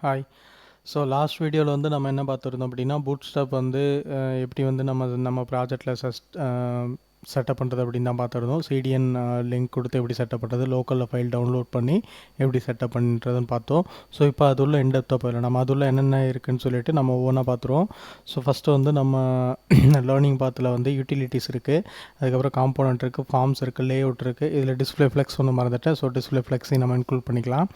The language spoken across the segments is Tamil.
ஹாய். ஸோ லாஸ்ட் வீடியோவில் வந்து நம்ம என்ன பார்த்துருந்தோம் அப்படின்னா, பூட்ஸ்ட்ராப் வந்து எப்படி வந்து நம்ம ப்ராஜெக்டில் செட்டப் பண்ணுறது அப்படின்னு தான் பார்த்துருந்தோம். சிடிஎன் லிங்க் கொடுத்து எப்படி செட்டப் பண்ணுறது, லோக்கலில் ஃபைல் டவுன்லோட் பண்ணி எப்படி செட்டப் பண்ணுறதுன்னு பார்த்தோம். ஸோ இப்போ அது உள்ள இன்டெப்த்தாக போயிடலாம். நம்ம அது உள்ள என்னென்ன இருக்குதுன்னு சொல்லிட்டு நம்ம ஒவ்வொன்றா பார்த்துருவோம். ஸோ ஃபஸ்ட்டு வந்து நம்ம லேர்னிங் பாத்தில் வந்து யூட்டிலிட்டிஸ் இருக்குது, அதுக்கப்புறம் காம்போனன்ட் இருக்குது, ஃபார்ம்ஸ் இருக்குது, லே அவுட் இருக்குது. இதில் டிஸ்பிளே ஃப்ளெக்ஸ் ஒன்று மறந்துட்டேன். ஸோ டிஸ்பிளே ஃப்ளெக்ஸையும் நம்ம இன்க்ளூட் பண்ணிக்கலாம்.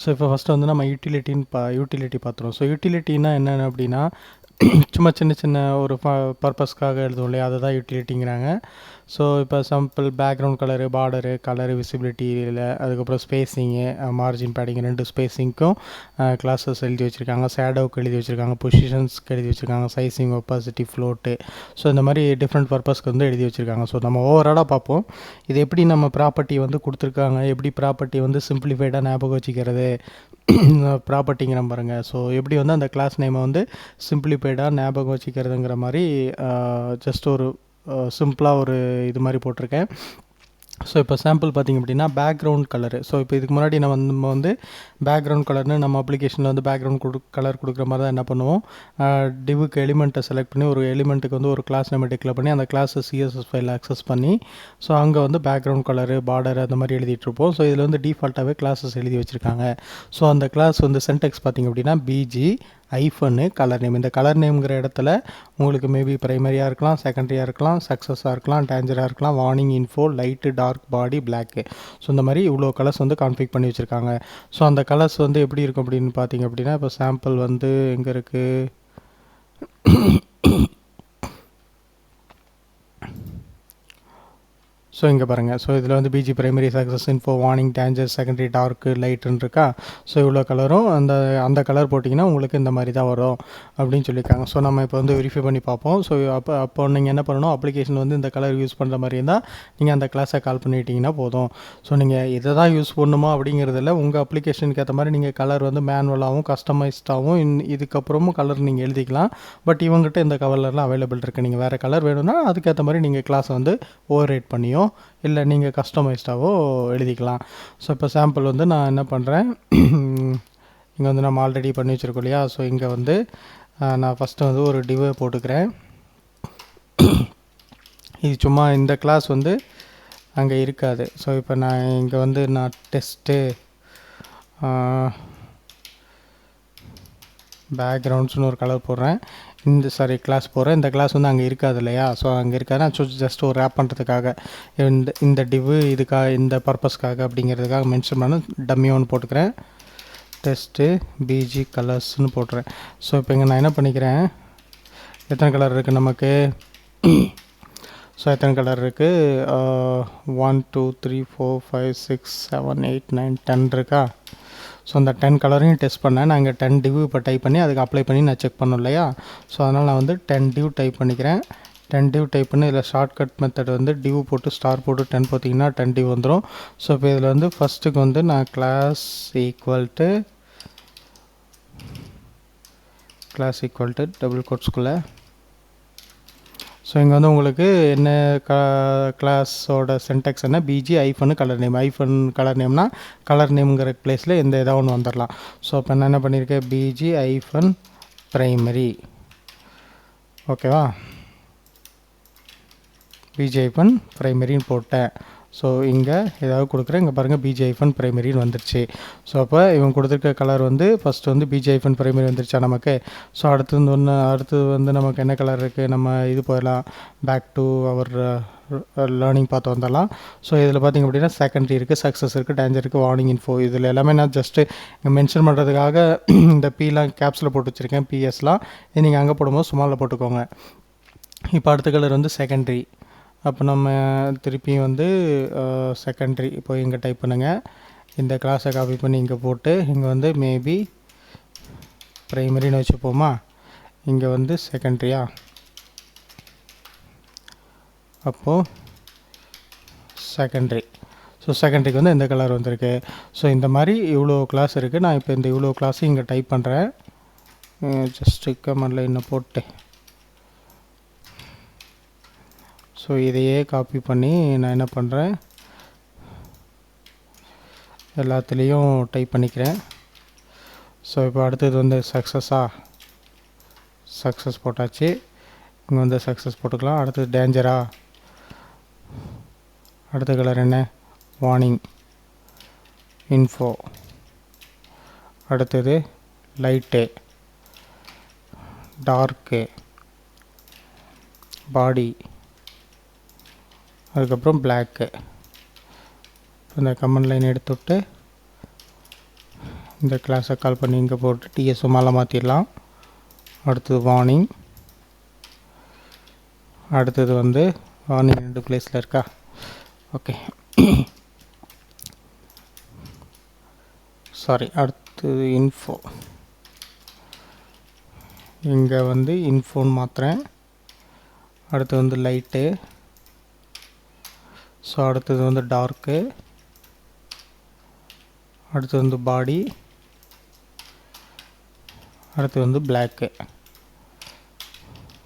ஸோ இப்போ ஃபஸ்ட்டு வந்து நம்ம யூட்டிலிட்டி பார்த்துருவோம். ஸோ யூட்டிலிட்டினா என்னென்ன அப்படின்னா, சும்மா சின்ன சின்ன ஒரு பர்பஸ்க்காக எழுதுவோம் இல்லையா, அதை தான் யூட்டிலிட்டிங்கிறாங்க. ஸோ இப்போ sample background colour, border, colour, விசிபிலிட்டியில், அதுக்கப்புறம் ஸ்பேஸிங்கு, மார்ஜின் பேடிங், ரெண்டு ஸ்பேஸிங்க்கும் கிளாஸஸ் எழுதி வச்சுருக்காங்க. ஷேடோவுக்கு எழுதி வச்சுருக்காங்க, பொசிஷன்ஸ்க்கு எழுதி வச்சுருக்காங்க, சைஸிங், ஒப்பாசிட்டி, ஃப்ளோட்டு. ஸோ இந்த மாதிரி டிஃப்ரெண்ட் பர்பஸ்க்கு வந்து எழுதி வச்சுருக்காங்க. ஸோ நம்ம ஓவராலாக பார்ப்போம், இது எப்படி நம்ம ப்ராப்பர்ட்டி வந்து கொடுத்துருக்காங்க, எப்படி ப்ராப்பர்ட்டி வந்து சிம்பிளிஃபைடாக ஞாபகம் வச்சுக்கிறது ப்ராப்பர்ட்டிங்கிற பாருங்க. ஸோ எப்படி வந்து அந்த கிளாஸ் நேமை வந்து சிம்பிளிஃபைடாக ஞாபகம் வச்சுக்கிறதுங்கிற மாதிரி ஜஸ்ட் ஒரு சிம்பிளாக ஒரு இது மாதிரி போட்டிருக்கேன். ஸோ இப்போ சாம்பிள் பார்த்திங்க அப்படின்னா பேக்ரவுண்ட் கலரு. ஸோ இப்போ இதுக்கு முன்னாடி நம்ம வந்து பேக்ரவுண்ட் கலர்னு நம்ம அப்ளிகேஷனில் வந்து பேக்ரவுண்ட் கலர் கொடுக்குற மாதிரி தான் என்ன பண்ணுவோம், டிவுக்கு எலிமெண்ட்டை செலக்ட் பண்ணி ஒரு எலிமெண்ட்டுக்கு வந்து ஒரு கிளாஸ் நம்ம டிக்ளேர் பண்ணி அந்த கிளாஸை சிஎஸ்எஸ் ஃபைல் ஆக்சஸ் பண்ணி ஸோ அங்கே வந்து பேக்ரவுண்ட் கலரு, பார்டர் அந்த மாதிரி எழுதிட்டுருப்போம். ஸோ இதில் வந்து டிஃபால்ட்டாகவே கிளாஸஸ் எழுதி வச்சுருக்காங்க. ஸோ அந்த கிளாஸ் வந்து சென்டெக்ஸ் பார்த்திங்க அப்படின்னா பிஜி ஐஃபன்னு கலர் நேம். இந்த கலர் நேம்ங்கிற இடத்துல உங்களுக்கு மேபி ப்ரைமரியாக இருக்கலாம், செகண்டரியாக இருக்கலாம், சக்ஸஸாக இருக்கலாம், டேஞ்சராக இருக்கலாம், வார்னிங், இன்ஃபோ, லைட்டு, டார்க், பாடி, பிளாக்கு. ஸோ இந்த மாதிரி இவ்வளோ கலர்ஸ் வந்து கான்ஃபிக் பண்ணி வச்சுருக்காங்க. ஸோ அந்த கலர்ஸ் வந்து எப்படி இருக்கும் அப்படின்னு பார்த்தீங்க அப்படின்னா, இப்போ சாம்பிள் வந்து எங்கே இருக்குது, ஸோ இங்கே பாருங்கள். ஸோ இதில் வந்து BG primary, success, info, warning, danger, secondary, dark, லைட்டுன்னு இருக்கா. ஸோ இவ்வளோ கலரும் அந்த கலர் போட்டிங்கன்னா உங்களுக்கு இந்த மாதிரி தான் வரும் அப்படின்னு சொல்லியிருக்காங்க. ஸோ நம்ம இப்போ வந்து வெரிஃபை பண்ணி பார்ப்போம். ஸோ அப்போ நீங்கள் என்ன பண்ணணும், அப்ளிகேஷன் வந்து இந்த கலர் யூஸ் பண்ணுற மாதிரி இருந்தால் நீங்கள் அந்த கிளாஸை கால் பண்ணிட்டீங்கன்னா போதும். ஸோ நீங்கள் இதை தான் யூஸ் பண்ணணுமா அப்படிங்கிறதில்ல, உங்கள் அப்ளிகேஷனுக்கு ஏற்ற மாதிரி நீங்கள் கலர் வந்து மேனுவலாகவும் கஸ்டமைஸ்டாகவும் இதுக்கப்புறமும் கலர் நீங்கள் எழுதிக்கலாம். பட் இவங்ககிட்ட இந்த கலர்லாம் அவைலபிள் இருக்குது. நீங்கள் வேறு கலர் வேணும்னா அதுக்கேற்ற மாதிரி நீங்கள் கிளாஸை வந்து ஓவர் ரைட் பண்ணியும் இல்லை நீங்கள் கஸ்டமைஸ்டாவோ எழுதிக்கலாம். ஸோ இப்போ சாம்பிள் வந்து நான் என்ன பண்ணுறேன், இங்கே வந்து நம்ம ஆல்ரெடி பண்ணி வச்சுருக்கோம் இல்லையா. ஸோ இங்கே வந்து நான் ஃபஸ்ட்டு வந்து ஒரு டிவை போட்டுக்கிறேன். இது சும்மா இந்த கிளாஸ் வந்து அங்கே இருக்காது. ஸோ இப்போ நான் இங்கே வந்து நான் டெஸ்ட்டு பேக்ரவுண்ட்ஸ்னு ஒரு கலர் போடுறேன். கிளாஸ் போடுறேன். இந்த கிளாஸ் வந்து அங்கே இருக்காது இல்லையா. ஸோ அங்கே இருக்காது, நான் ஜஸ்ட் ஒரு ரேப் பண்ணுறதுக்காக இந்த டிவு இதுக்காக இந்த பர்பஸ்க்காக அப்படிங்கிறதுக்காக மென்ஷன் பண்ண டம்மி ஒன்று போட்டுக்கிறேன். டெஸ்ட்டு பிஜி கலர்ஸ்னு போட்டுறேன். ஸோ இப்போ இங்கே நான் என்ன பண்ணிக்கிறேன், எத்தனை கலர் இருக்குது நமக்கு, ஸோ எத்தனை கலர் இருக்குது, 1 2 3 4 5 6 7 8 9 10 இருக்கா. ஸோ அந்த 10 கலரையும் டெஸ்ட் பண்ணேன். நான் இங்கே 10 டிவ் இப்போ டைப் பண்ணி அதுக்கு அப்ளை பண்ணி நான் செக் பண்ணோம் இல்லையா. ஸோ அதனால் நான் வந்து 10 டிவ் டைப் பண்ணிக்கிறேன். 10 டிவ் டைப் பண்ணி இதில் ஷார்ட்கட் மெத்தட் வந்து டிவ் போட்டு ஸ்டார் போட்டு 10 போட்டிங்கன்னா 10 டிவ் வந்துடும். ஸோ இப்போ இதில் வந்து ஃபஸ்ட்டுக்கு வந்து நான் கிளாஸ் ஈக்குவல் டு டபுள் கோட்ஸ்குள்ளே. ஸோ இங்கே வந்து உங்களுக்கு என்ன கிளாஸோட சென்டெக்ஸ் என்ன, BG hyphen colour name. Hyphen colour நேம்னா கலர் நேம்ங்கிற பிளேஸில் எந்த ஏதாவது ஒன்று வந்துடலாம். ஸோ இப்போ நான் என்ன பண்ணியிருக்கேன், பிஜி ஐஃபன் ப்ரைமரி, ஓகேவா, பிஜி ஐஃபன் ப்ரைமரின்னு போட்டேன். ஸோ இங்கே ஏதாவது கொடுக்குறேன், இங்கே பாருங்கள் பிஜி ஐஃபன் ப்ரைமரின்னு வந்துருச்சு. ஸோ அப்போ இவங்க கொடுத்துருக்க கலர் வந்து ஃபஸ்ட்டு வந்து பிஜி ஐஃபன் ப்ரைமரி வந்துருச்சா நமக்கு. ஸோ அடுத்தது வந்து நமக்கு என்ன கலர் இருக்குது, நம்ம இது போயிடலாம், பேக் டு அவர் லேர்னிங் பார்த்து வந்துடலாம். ஸோ இதில் பார்த்திங்க அப்படின்னா செகண்டரி இருக்குது, சக்ஸஸ் இருக்குது, டேஞ்சர் இருக்குது, வார்னிங், இன்ஃபோ. இதில் எல்லாமே நான் ஜஸ்ட்டு இங்கே மென்ஷன் பண்ணுறதுக்காக இந்த பிலாம் கேப்ஸில் போட்டு வச்சுருக்கேன், பிஎஸ்லாம். இது நீங்கள் அங்கே போடும்போது சும்மாவில் போட்டுக்கோங்க. இப்போ அடுத்த கலர் வந்து செகண்டரி. அப்போ நம்ம திருப்பியும் வந்து செகண்டரி இப்போ இங்கே டைப் பண்ணுங்கள். இந்த கிளாஸை காப்பி பண்ணி இங்கே போட்டு இங்கே வந்து மேபி ப்ரைமரின்னு வச்சுப்போமா. இங்கே வந்து செகண்டரியா, அப்போது செகண்டரி. ஸோ செகண்டரிக்கு வந்து இந்த கலர் வந்திருக்கு. ஸோ இந்த மாதிரி இவ்வளோ கிளாஸ் இருக்குது. நான் இப்போ இந்த இவ்வளோ கிளாஸையும் இங்கே டைப் பண்ணுறேன். ஜஸ்ட்டு கமெண்டில் இன்னும் போட்டு ஸோ இதையே காப்பி பண்ணி நான் என்ன பண்ணுறேன், எல்லாத்துலேயும் டைப் பண்ணிக்கிறேன். ஸோ இப்போ அடுத்தது வந்து சக்ஸஸ் போட்டாச்சு. இங்கே வந்து சக்ஸஸ் போட்டுக்கலாம். அடுத்தது டேஞ்சரா, அடுத்த கலர் என்ன, வார்னிங், இன்ஃபோ, அடுத்தது லைட்டு, டார்க்கு, பாடி, அதுக்கப்புறம் பிளாக்கு. இந்த கமெண்ட் லைன் எடுத்துவிட்டு இந்த கிளாஸை கால் பண்ணி இங்கே போட்டு டிஎஸ் மேலே மாற்றிடலாம். அடுத்தது வார்னிங், அடுத்தது வந்து வார்னிங் 2 பிளேஸில் இருக்கா, ஓகே. சாரி, அடுத்தது இன்ஃபோ, இங்கே வந்து இன்ஃபோன்னு மாற்றுறேன். அடுத்து வந்து லைட்டு, ஸோ அடுத்தது வந்து டார்க்கு, அடுத்து வந்து பாடி, அடுத்து வந்து பிளாக்கு.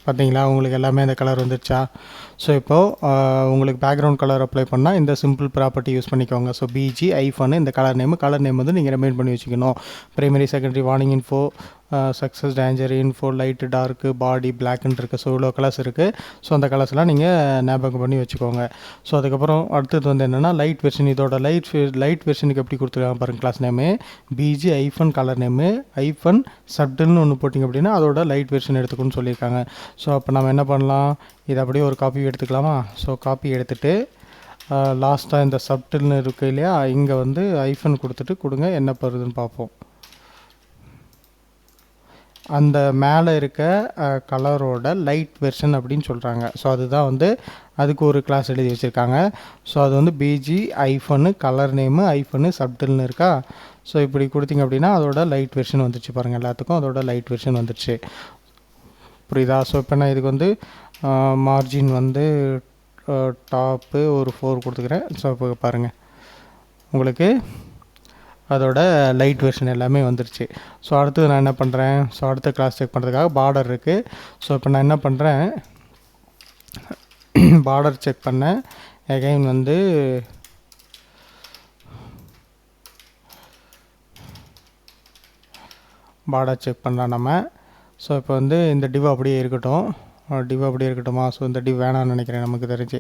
பார்த்தீங்களா, உங்களுக்கு எல்லாமே இந்த கலர் வந்துடுச்சா? ஸோ இப்போது உங்களுக்கு பேக்ரவுண்ட் கலர் அப்ளை பண்ணால் இந்த சிம்பிள் ப்ராப்பர்ட்டி யூஸ் பண்ணிக்கோங்க. ஸோ பிஜி ஐஃபன் இந்த கலர் நேம் வந்து நீங்கள் ரிமைண்ட் பண்ணி வச்சுக்கணும். Primary, secondary, warning, info, success, danger, info, light, dark, body, பிளாக்னு இருக்குது. ஸோ இவ்வளோ கலர்ஸ் இருக்குது. ஸோ அந்த கலர்ஸ்லாம் நீங்கள் ஞாபகம் பண்ணி வச்சுக்கோங்க. ஸோ அதுக்கப்புறம் அடுத்தது வந்து என்னென்னா லைட் வெர்ஷன். இதோட லைட் வெர்ஷனுக்கு எப்படி கொடுத்துருக்காங்க பாருங்கள். Class name BG hyphen colour name hyphen சப்டில்னு ஒன்று போட்டிங்க அப்படின்னா அதோட லைட் வெர்ஷன் எடுத்துக்கணும்னு சொல்லியிருக்காங்க. ஸோ அப்போ நம்ம என்ன பண்ணலாம், இதை அப்படியே ஒரு காப்பி எடுத்துக்கலாமா? ஸோ காப்பி எடுத்துகிட்டு லாஸ்ட்டாக இந்த சப்டில்னு இருக்குது இல்லையா, இங்கே வந்து ஐஃபன் கொடுத்துட்டு கொடுங்க, என்ன வருதுன்னு பார்ப்போம். அந்த மேலே இருக்க கலரோட லைட் வெர்ஷன் அப்படின்னு சொல்கிறாங்க. ஸோ அதுதான் வந்து அதுக்கு ஒரு கிளாஸ் எழுதி வச்சுருக்காங்க. ஸோ அது வந்து பிஜி ஐஃபனு கலர் நேமு ஐஃபனு சப்டில்னு இருக்கா. ஸோ இப்படி கொடுத்தீங்க அப்படின்னா அதோட லைட் வெர்ஷன் வந்துடுச்சு பாருங்கள். எல்லாத்துக்கும் அதோட லைட் வெர்ஷன் வந்துடுச்சு. புரியுதா? ஸோ இப்போ நான் இதுக்கு வந்து மார்ஜின் வந்து டாப்பு ஒரு 4 கொடுத்துக்கிறேன். ஸோ இப்போ பாருங்கள், உங்களுக்கு அதோட லைட் வெர்ஷன் எல்லாமே வந்துருச்சு. ஸோ அடுத்து நான் என்ன பண்ணுறேன், ஸோ அடுத்த கிளாஸ் செக் பண்ணுறதுக்காக பார்டர் இருக்குது. ஸோ இப்போ நான் என்ன பண்ணுறேன், பார்டர் செக் பண்ணேன். அகைன் வந்து பார்டர் செக் பண்ணலாம் நம்ம. ஸோ இப்போ வந்து இந்த டிவ் அப்படியே இருக்கட்டும். இருக்கட்டுமா? ஸோ இந்த டிவ் வேணான்னு நினைக்கிறேன் நமக்கு தெரிஞ்சு.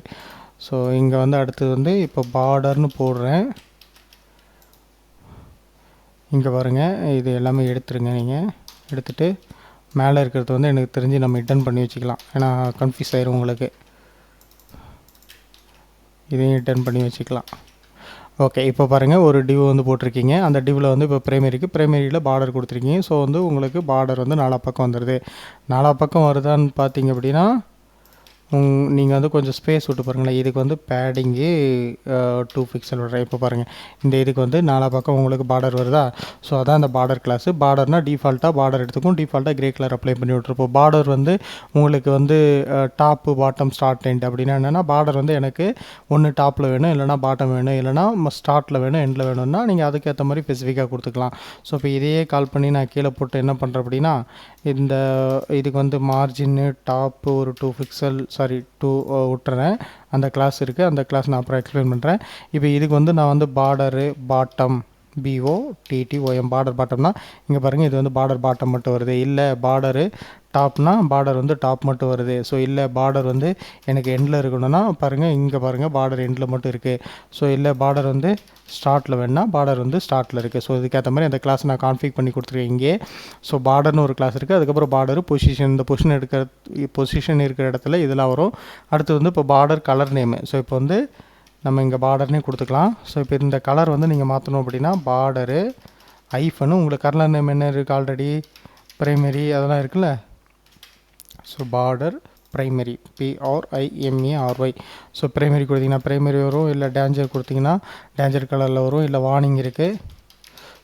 ஸோ இங்கே வந்து அடுத்தது வந்து இப்போ பார்டர்னு போடுறேன். இங்கே பாருங்கள், இது எல்லாமே எடுத்துருங்க. நீங்கள் எடுத்துகிட்டு மேலே இருக்கிறது வந்து எனக்கு தெரிஞ்சு நம்ம ரிட்டர்ன் பண்ணி வச்சுக்கலாம். ஏன்னா கன்ஃபியூஸ் ஆயிரும் உங்களுக்கு. இதையும் ரிட்டர்ன் பண்ணி வச்சுக்கலாம். ஓகே, இப்போ பாருங்கள் ஒரு டிவ் வந்து போட்டிருக்கீங்க. அந்த டிவில் வந்து இப்போ ப்ரைமரியில் பார்டர் கொடுத்துருக்கீங்க. ஸோ வந்து உங்களுக்கு பார்டர் வந்து 4 பக்கம் வந்துடுது. 4 பக்கம் வருதான்னு பார்த்தீங்க அப்படின்னா நீங்கள் வந்து கொஞ்சம் ஸ்பேஸ் விட்டு பாருங்களேன். இதுக்கு வந்து பேடிங்கு 2 பிக்சல் விடுறேன். இப்போ பாருங்கள், இந்த இதுக்கு வந்து 4 பக்கம் உங்களுக்கு பார்டர் வருதா. ஸோ அதான் அந்த பார்டர் கிளாஸு. பார்டர்னால் டிஃபால்ட்டாக பார்டர் எடுத்துக்கும். டிஃபால்ட்டாக கிரே கலர் அப்ளை பண்ணி விட்ருப்போம். பார்டர் வந்து உங்களுக்கு வந்து டாப்பு பாட்டம் ஸ்டார்ட் எண்ட் அப்படின்னா என்னென்னா, பார்டர் வந்து எனக்கு ஒன்று டாப்பில் வேணும், இல்லைனா பாட்டம் வேணும், இல்லைனா ஸ்டார்ட்டில் வேணும், எண்டில் வேணும்னா நீங்கள் அதுக்கேற்ற மாதிரி ஸ்பெசிஃபிக்காக கொடுத்துக்கலாம். ஸோ இப்போ இதையே கால் பண்ணி நான் கீழே போட்டு என்ன பண்ணுறேன் அப்படின்னா, இதுக்கு வந்து மார்ஜின்னு டாப்பு ஒரு 2 பிக்சல் 2 விட்டுறேன். அந்த கிளாஸ் இருக்குது. அந்த கிளாஸ் நான் அப்புறம் எக்ஸ்பிளைன் பண்ணுறேன். இப்போ இதுக்கு வந்து நான் வந்து பார்டரு பாட்டம் BOTTOM பார்டர் பாட்டம்னா இங்கே பாருங்கள், இது வந்து பார்டர் பாட்டம் மட்டும் வருது. இல்லை பார்டரு டாப்னா பார்டர் வந்து டாப் மட்டும் வருது. ஸோ இல்லை பார்டர் வந்து எனக்கு எண்டில் இருக்கணும்னா பாருங்கள், இங்கே பாருங்கள் பார்டர் எண்டில் மட்டும் இருக்குது. ஸோ இல்லை பார்டர் வந்து ஸ்டார்ட்டில் வேணுன்னா பார்டர் வந்து ஸ்டார்ட்டில் இருக்குது. ஸோ இதுக்கேற்ற மாதிரி அந்த கிளாஸ் நான் கான்ஃபிக் பண்ணி கொடுத்துருக்கேன் இங்கே. ஸோ பார்டர்னு ஒரு கிளாஸ் இருக்குது. அதுக்கப்புறம் பார்டரு பொசிஷன், இந்த பொசிஷன் இருக்கிற இடத்துல இதெல்லாம் வரும். அடுத்து வந்து இப்போ பார்டர் கலர் நேமு. ஸோ இப்போ வந்து நம்ம இங்கே பார்டர்னே கொடுத்துக்கலாம். ஸோ இப்போ இந்த கலர் வந்து நீங்கள் மாற்றணும் அப்படின்னா பார்டரு ஐஃபனு உங்களுக்கு கலர் நேம் என்ன இருக்குது ஆல்ரெடி, ப்ரைமரி அதெல்லாம் இருக்குல்ல. So border primary PRIMARY. So primary கொடுத்திங்கன்னா ப்ரைமரி வரும், இல்லை டேஞ்சர் கொடுத்திங்கன்னா டேஞ்சர் கலரில் வரும், இல்லை வார்னிங் இருக்குது.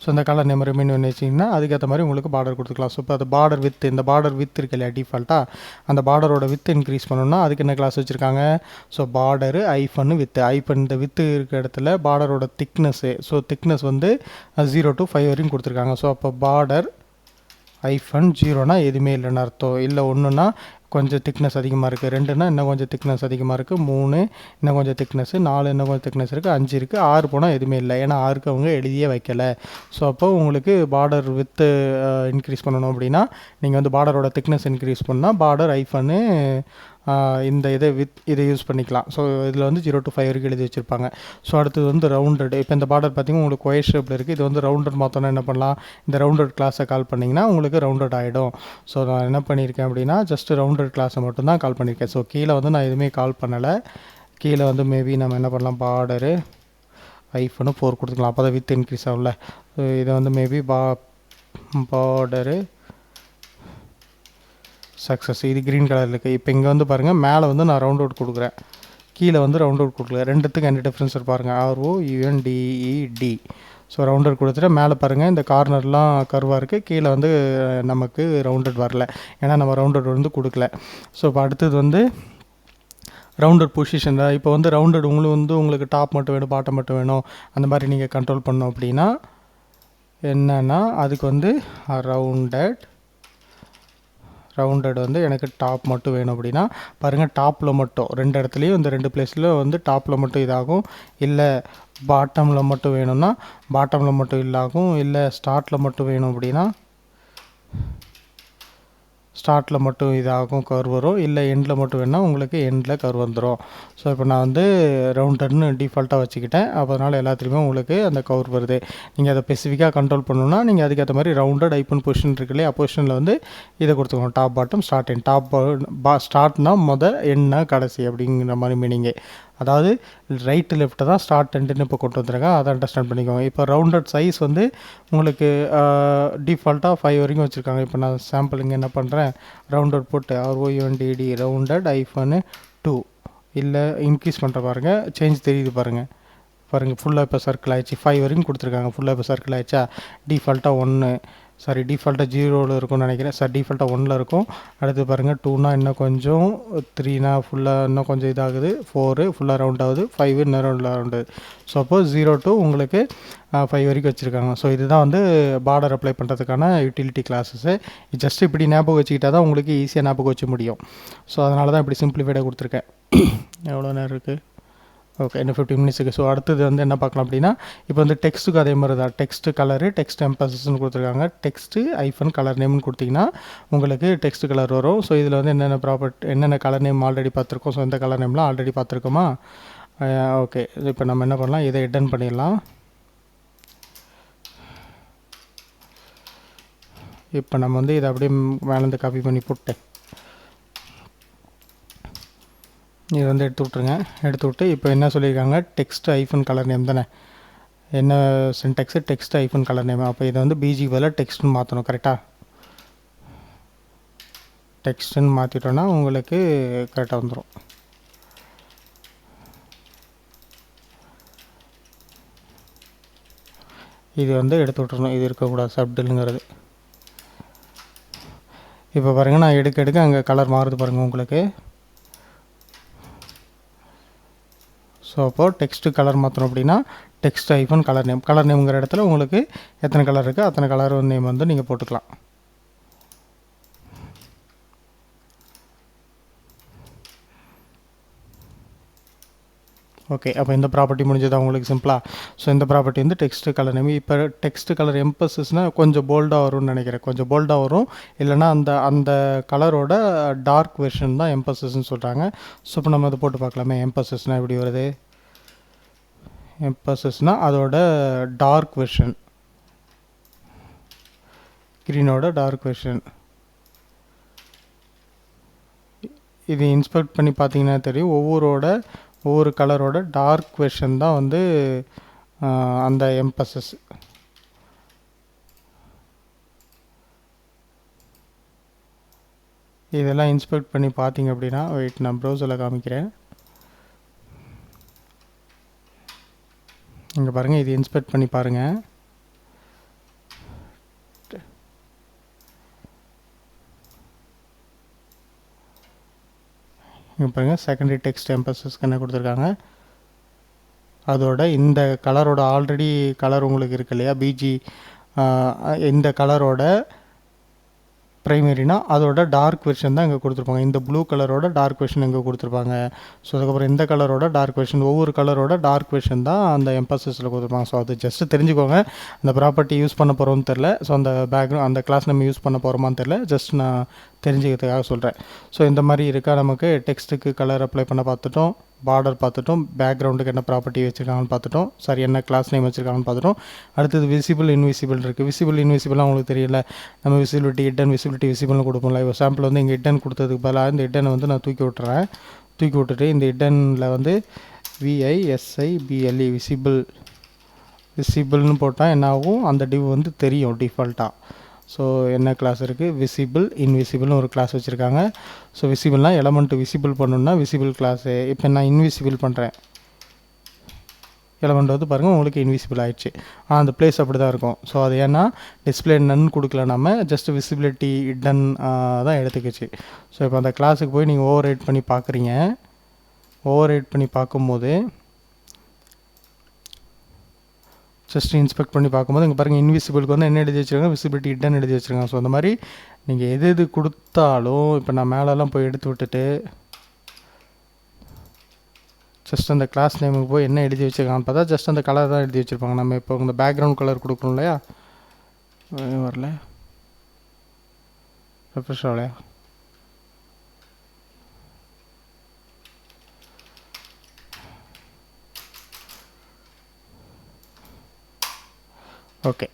ஸோ இந்த கலர் நேம் ரிமைன் பண்ணி வச்சிங்கன்னா அதுக்கேற்ற மாதிரி உங்களுக்கு பார்டர் கொடுத்துக்கலாம். ஸோ இப்போ அது பார்டர் வித், இந்த பார்டர் வித் இருக்கு இல்லையா டிஃபால்ட்டாக, அந்த பார்டரோட வித் இன்க்ரீஸ் பண்ணணும்னா அதுக்கு என்ன கிளாஸ் வச்சுருக்காங்க. ஸோ பார்டரு ஐஃபன் வித், ஐஃபன் இந்த வித்து இருக்கிற இடத்துல பார்டரோட திக்னஸ்ஸு, ஸோ திக்னஸ் வந்து 0 to 5 வரையும் கொடுத்துருக்காங்க. ஸோ அப்போ பார்டர் ஐஃபன் 0னா எதுவுமே இல்லைன்னு அர்த்தம். இல்லை 1னா கொஞ்சம் திக்னஸ் அதிகமாக இருக்குது, 2னா இன்னும் கொஞ்சம் திக்னஸ் அதிகமாக இருக்குது, 3 இன்னும் கொஞ்சம் திக்னஸ், 4 இன்னும் கொஞ்சம் திக்னஸ் இருக்குது, 5 இருக்குது, 6 போனால் எதுவுமே இல்லை. ஏன்னா 6க்கு அவங்க எழுதியே வைக்கலை. ஸோ அப்போ உங்களுக்கு பார்டர் வித்து இன்க்ரீஸ் பண்ணணும் அப்படின்னா நீங்கள் வந்து பார்டரோட திக்னஸ் இன்க்ரீஸ் பண்ணால் பார்டர் ஐஃபனு இந்த இதை யூஸ் பண்ணிக்கலாம். ஸோ இதில் வந்து 0 to 5 வரைக்கும் எழுதி வச்சுருப்பாங்க. ஸோ அடுத்தது வந்து ரவுண்டட். இப்போ இந்த பார்டர் பார்த்திங்கன்னா உங்களுக்கு ஒயர் ஷேப்பில் இருக்குது. இது வந்து ரவுண்டட் மாற்றோன்னா என்ன பண்ணலாம், இந்த ரவுண்டட் கிளாஸை கால் பண்ணிங்கன்னா உங்களுக்கு ரவுண்டட் ஆகிடும். ஸோ நான் என்ன பண்ணியிருக்கேன் அப்படின்னா ஜஸ்ட் ரவுண்டட் கிளாஸை மட்டும்தான் கால் பண்ணியிருக்கேன். ஸோ கீழே வந்து நான் எதுவுமே கால் பண்ணலை. கீழே வந்து மேபி நம்ம என்ன பண்ணலாம், பார்டரு ஐஃபனு 4 கொடுத்துக்கலாம். அப்போ தான் வித் இன்க்ரீஸ் ஆகும்ல. ஸோ இதை வந்து மேபி பார்டரு சக்ஸஸ். இது க்ரீன் கலரில் இருக்குது. இப்போ இங்கே வந்து பாருங்கள், மேலே வந்து நான் ரவுண்ட் அவுட் கொடுக்குறேன், கீழே வந்து ரவுண்ட் அவுட் கொடுக்கல. ரெண்டுத்துக்கு என்ன டிஃப்ரென்ஸ் பாருங்கள், ROUNDED. ஸோ ரவுண்டட் கொடுத்துட்டு மேலே பாருங்கள் இந்த கார்னர்லாம் கர்வாக இருக்குது, கீழே வந்து நமக்கு ரவுண்டட் வரல, ஏன்னா நம்ம ரவுண்டட் வந்து கொடுக்கல. ஸோ இப்போ அடுத்தது வந்து ரவுண்டட் பொசிஷன். இப்போ வந்து ரவுண்டட் உங்களுக்கு டாப் மட்டும் வேணும், பாட்டம் மட்டும் வேணும், அந்த மாதிரி நீங்கள் கண்ட்ரோல் பண்ணோம் அப்படின்னா என்னென்னா அதுக்கு வந்து ரவுண்டட் வந்து எனக்கு டாப் மட்டும் வேணும் அப்படின்னா பாருங்கள், டாப்பில் மட்டும் 2 இடத்துலையும் இந்த 2 பிளேஸில் வந்து டாப்பில் மட்டும் இதாகும். இல்லை பாட்டமில் மட்டும் வேணும்னா பாட்டமில் மட்டும் இல்லாகும். இல்லை ஸ்டார்ட்டில் மட்டும் வேணும் அப்படின்னா ஸ்டார்ட்டில் மட்டும் இதாகும், கர்வ் வரும். இல்லை எண்டில் மட்டும் வேணால் உங்களுக்கு எண்டில் கர்வ் வந்துடும். ஸோ இப்போ நான் வந்து ரவுண்டட்னு டிஃபால்ட்டாக வச்சுக்கிட்டேன். அதனால் எல்லாத்துலேயுமே உங்களுக்கு அந்த கர்வ் வருது. நீங்கள் அதை ஸ்பெசிஃபிக்காக கண்ட்ரோல் பண்ணணுன்னா நீங்கள் அதுக்கேற்ற மாதிரி ரவுண்டட் ஐப்பன் பொசிஷன் இருக்கு இல்லையா, பொசிஷனில் வந்து இதை கொடுத்துக்கணும், டாப் பாட்டம் ஸ்டார்ட் எண்ட். ஸ்டார்ட்னா எண்ட்னா கடைசி அப்படிங்கிற மாதிரி மீனிங்கு. அதாவது ரைட்டு லெஃப்ட்டை தான் ஸ்டார்ட் எண்டுன்னு இப்போ கொண்டு வந்துருங்க, அதை அண்டர்ஸ்டாண்ட் பண்ணிக்கோங்க. இப்போ ரவுண்டட் சைஸ் வந்து உங்களுக்கு டிஃபால்ட்டாக 5 வரைக்கும் வச்சுருக்காங்க. இப்போ நான் சாம்பிள் இங்கே என்ன பண்ணுறேன், ரவுண்டட் போட்டு ROUNDED ரவுண்டட் ஐஃபனு 2 இல்லை இன்க்ரீஸ் பண்ணுற பாருங்கள், சேஞ்ச் தெரியுது பாருங்கள் ஃபுல்லாக இப்போ சர்க்கிள் ஆகிடுச்சு. 5 வரைக்கும் கொடுத்துருக்காங்க, ஃபுல்லாக இப்போ சர்க்கிள் ஆகிடுச்சா. டிஃபால்ட்டாக 1 டிஃபால்ட்டாக 0வில் இருக்கும்னு நினைக்கிறேன் சார், டிஃபால்ட்டாக 1ல் இருக்கும். அடுத்து பாருங்கள் 2னா இன்னும் கொஞ்சம், 3னா ஃபுல்லாக இன்னும் கொஞ்சம் இதாகுது, 4 ஃபுல்லாக ரவுண்ட் ஆகுது, 5 இன்னும் ரவுண்ட் ஆகுது. ஸோ அப்போது 0 to உங்களுக்கு 5 வரைக்கும் வச்சுருக்காங்க. ஸோ இதுதான் வந்து பார்டர் அப்ளை பண்ணுறதுக்கான யூட்டிலிட்டி கிளாஸஸ்ஸு. ஜஸ்ட் இப்படி ஞாபகம் வச்சுக்கிட்டா தான் உங்களுக்கு ஈஸியாக ஞாபகம் வச்சு முடியும். ஸோ அதனால தான் இப்படி சிம்பிளிஃபைடாக கொடுத்துருக்கேன். எவ்வளோ நேரம் இருக்குது, ஓகே, இன்னும் 15 minutes இருக்குது. ஸோ அடுத்தது வந்து என்ன பார்க்கலாம் அப்படின்னா, இப்போ வந்து டெக்ஸ்ட்டுக்கு அதே மாதிரி தான், டெக்ஸ்ட்டு கலரு, டெக்ஸ்ட் எம்பசஸ்ன்னு கொடுத்துருக்காங்க. டெக்ஸ்ட்டு ஐஃபன் கலர் நேம்னு கொடுத்திங்கன்னா உங்களுக்கு டெக்ஸ்ட் கலர் வரும். ஸோ இதில் வந்து என்னென்ன கலர் நேம் ஆல்ரெடி பார்த்துருக்கோம். ஸோ இந்த கலர் நேம்லாம் ஆல்ரெடி பார்த்துருக்கோமா. ஓகே, இப்போ நம்ம என்ன பண்ணலாம், இதை ஹிடன் பண்ணிடலாம். இப்போ நம்ம வந்து இதை அப்படியே மேலேருந்து காப்பி பண்ணி போட்டேன், இது வந்து எடுத்து விட்ருங்க. எடுத்து விட்டு இப்போ என்ன சொல்லியிருக்காங்க, டெக்ஸ்ட் ஐஃபன் கலர் நேம் தானே, என்ன சின்டெக்ஸு, டெக்ஸ்ட் ஐஃபன் கலர் நேம். அப்போ இதை வந்து பிஜி பதிலாக டெக்ஸ்ட்னு மாற்றணும். கரெக்டாக டெக்ஸ்ட்டுன்னு மாற்றிட்டோன்னா உங்களுக்கு கரெக்டாக வந்துடும். இது வந்து எடுத்து விட்றணும், இது இருக்கக்கூடாது சப்டில்ங்கிறது. இப்போ பாருங்கள், நான் எடுக்க அங்கே கலர் மாறுது பாருங்கள் உங்களுக்கு. ஸோ அப்போது டெக்ஸ்ட்டு கலர் மாற்றணும் அப்படின்னா டெக்ஸ்ட் ஐஃபன் கலர் நேம்ங்கிற இடத்துல உங்களுக்கு எத்தனை கலர் இருக்குது அத்தனை கலர் நேம் வந்து நீங்கள் போட்டுக்கலாம். ஓகே, அப்போ இந்த ப்ராப்பர்ட்டி முடிஞ்சதா உங்களுக்கு சிம்பிளாக. ஸோ இந்த ப்ராப்பர்ட்டி வந்து டெக்ஸ்ட்டு கலர் நேம். இப்போ டெக்ஸ்ட்டு கலர் எம்பசஸ்னால் கொஞ்சம் போல்டாக வரும்னு நினைக்கிறேன், கொஞ்சம் போல்டாக வரும். இல்லைனா அந்த கலரோட டார்க் வெர்ஷன் தான் எம்பசஸ்ன்னு சொல்கிறாங்க. ஸோ இப்போ நம்ம அதை போட்டு பார்க்கலாமே. எம்பசஸ்னால் எப்படி வருது, எம்பசஸ்னால் அதோட டார்க் வெர்ஷன், க்ரீனோட டார்க் வெர்ஷன். இது இன்ஸ்பெக்ட் பண்ணி பார்த்தீங்கன்னா தெரியும், ஒவ்வொரு கலரோட டார்க் வெர்ஷன் தான் வந்து அந்த எம்பசஸ். இதெல்லாம் இன்ஸ்பெக்ட் பண்ணி பார்த்தீங்க அப்படின்னா, வெயிட் நான் ப்ரௌசரில் காமிக்கிறேன். இங்கே பாருங்கள், இது இன்ஸ்பெக்ட் பண்ணி பாருங்கள். இங்கே பாருங்கள், செகண்டரி டெக்ஸ்ட் எம்பசஸ்க்கு என்ன கொடுத்துருக்காங்க, அதோட இந்த கலரோட ஆல்ரெடி கலர் உங்களுக்கு இருக்கு இல்லையா, பிஜி, இந்த கலரோட ப்ரைமரினா அதோட டார்க் வெர்ஷன் தான் இங்கே கொடுத்துருப்பாங்க. இந்த ப்ளூ கலரோட டார்க் வெர்ஷன் இங்கே கொடுத்துருப்பாங்க. ஸோ அதுக்கப்புறம் இந்த கலரோட டார்க் வெர்ஷன், ஒவ்வொரு கலரோட டார்க் வெர்ஷன் தான் அந்த எம்பசிஸில் கொடுத்துருப்பாங்க. ஸோ அது ஜஸ்ட்டு தெரிஞ்சுக்கோங்க. அந்த ப்ராப்பர்ட்டி யூஸ் பண்ண போகிறோம்னு தெரில. ஸோ அந்த பேக்ரவுண்ட் அந்த கிளாஸ் நம்ம யூஸ் பண்ண போகிறோமான்னு தெரில. ஜஸ்ட் நான் தெரிஞ்சுக்கிறதுக்காக சொல்கிறேன். ஸோ இந்த மாதிரி இருக்கா. நமக்கு டெக்ஸ்ட்டுக்கு கலர் அப்ளை பண்ண பார்த்துட்டோம், பார்டர் பார்த்துட்டோம், பேக்ரவுண்டுக்கு என்ன ப்ராப்பர்ட்டி வச்சுருக்காங்கன்னு பார்த்துட்டோம், சாரி என்ன கிளாஸ் நேம் வச்சுருக்காங்கன்னு பார்த்துட்டோம். அடுத்தது விசிபிள் இன்விசிபிள் இருக்குது. விசிபிள் இன்விசிபிளாக உங்களுக்கு தெரியல. நம்ம விசிபிலிட்டி ஹிடன் விசிபிலிட்டி விசிபிள்னு கொடுப்போம்ல. இப்போ சாம்பிள் வந்து இங்கே ஹிடன் கொடுத்ததுக்கு பதிலாக இந்த ஹிடனை வந்து நான் தூக்கி விட்டுறேன். தூக்கி விட்டுட்டு இந்த ஹிடனில் வந்து VISIBLE விசிபிள்னு போட்டால் என்ன ஆகும், அந்த டிவ் வந்து தெரியும் டிஃபால்ட்டாக. ஸோ என்ன கிளாஸ் இருக்குது, விசிபிள் இன்விசிபிள்னு ஒரு கிளாஸ் வச்சுருக்காங்க. ஸோ விசிபிள்னால் எலமெண்ட் விசிபிள் பண்ணணுன்னா விசிபிள் கிளாஸு. இப்போ நான் இன்விசிபிள் பண்ணுறேன், எலமெண்ட் வந்து பாருங்கள் உங்களுக்கு இன்விசிபிள் ஆகிடுச்சு. அந்த பிளேஸ் அப்படி தான் இருக்கும். ஸோ அது ஏன்னா டிஸ்பிளே நன்னு கொடுக்கல, நம்ம ஜஸ்ட் விசிபிலிட்டி டன் தான் எடுத்துக்கிச்சு. ஸோ இப்போ அந்த கிளாஸுக்கு போய் நீங்கள் ஓவர் ரைட் பண்ணி பார்க்குறீங்க. ஓவர் ரைட் பண்ணி பார்க்கும்போது ஜஸ்ட் இன்ஸ்பெக்ட் பண்ணி பார்க்கும்போது இங்கே பாருங்கள் இன்விசிபிளுக்கு வந்து என்ன எழுதி வச்சுருக்காங்க, விசிபிலிட்டி ஹிடன் எழுதி வச்சுருக்காங்க. ஸோ அந்த மாதிரி நீங்கள் எது கொடுத்தாலும் இப்போ நான் மேலெல்லாம் போய் எடுத்து விட்டுட்டு ஜஸ்ட் அந்த கிளாஸ் நேமுக்கு போய் என்ன எழுதி வச்சுருக்காங்கன்னு பார்த்தா ஜஸ்ட் அந்த கலர் தான் எழுதி வச்சுருப்பாங்க. நம்ம இப்போ இந்த பேக்ரவுண்ட் கலர் கொடுக்கணும் இல்லையா, வரல ரெஃப்ரெஷ் ஆகலையா. ஓகே,